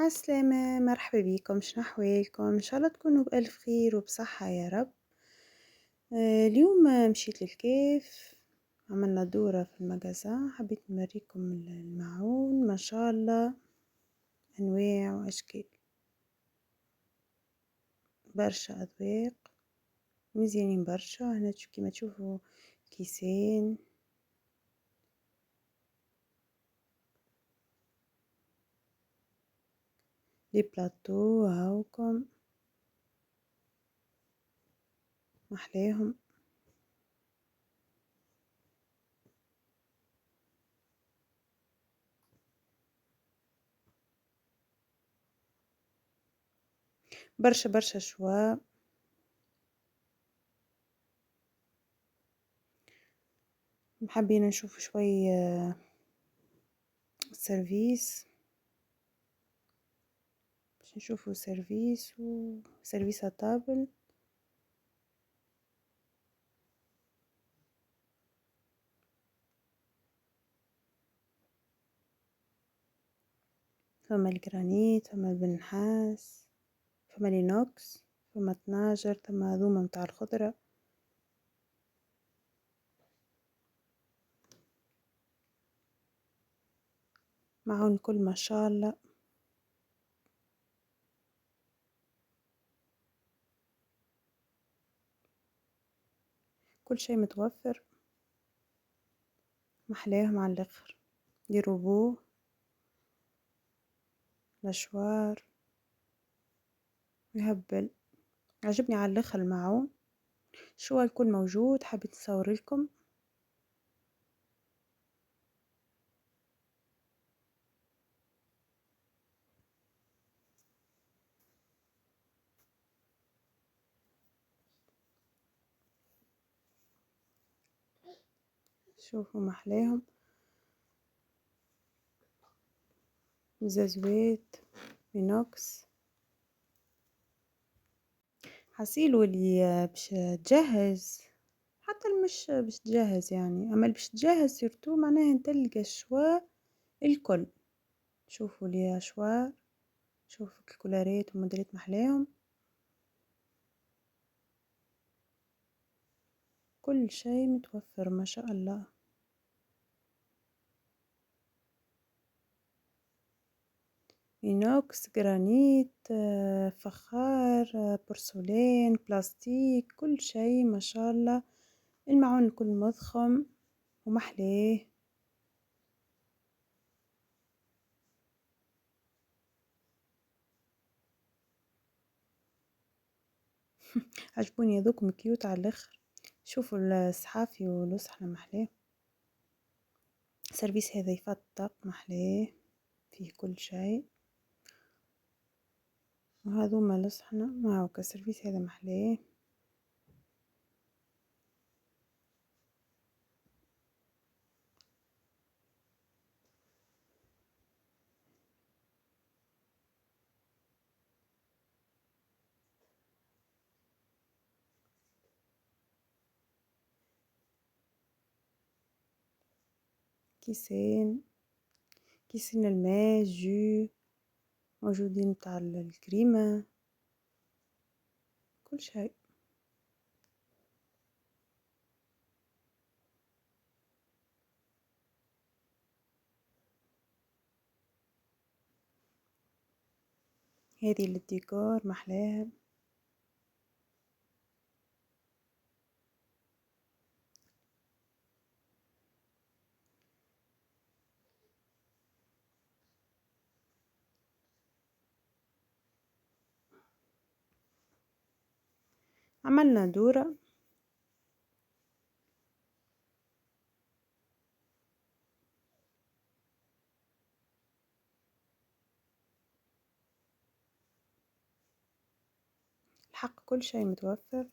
عالسلامة، مرحبا بيكم، شنو أحوالكم؟ إن شاء الله تكونوا بألف خير وبصحة يا رب. اليوم مشيت للكيف، عملنا دورة في المجازان، حبيت نوريكم الماعون ما شاء الله أنواع وأشكال، برشا أذواق مزيانين برشا. هنا كيما تشوفوا كيسين، لي بلاطو هاوكم محلاهم. برشا برشا شوا. حابين نشوف شوية سيرفيس، باش نشوفوا سيرفيس وسيرفيس طابل. فما الجرانيت، فما البنحاس، فما الإينوكس، فما الطناجر، فما هذوما متاع الخضرة. معهم كل ما شاء الله. كل شيء متوفر، محلاهم على الاخر. دي روبو، مشوار، يهبل. عجبني على الاخر المعون. شو الكل موجود، حبيت نصور لكم. شوفوا محلاهم، زازوات إينوكس. حسيلو اللي باش تجهز، حتى مش باش تجهز يعني، اما اللي باش تجهز سيرتو معناها نتلقى الشوا الكل. شوفوا لي اشوار، شوفوا الكولارات وموديلات محلاهم، كل شيء متوفر ما شاء الله. إينوكس، جرانيت، فخار، بورسلين، بلاستيك، كل شيء ما شاء الله. المعون الكل مضخم ومحلاه. عجبوني هذوكم كيوت على الاخر. شوفوا الصحافي والوصحنا محلاه. سيرفيس هذا يفتق محلاه، فيه كل شيء. وهذوما لصحنا معه كسيرفيس هذا محلاه. كيسين، كيسين الماء جو موجودين متاع الكريمة، كل شيء. هذه للديكور محلاها. عملنا دورة. الحق كل شيء متوفر.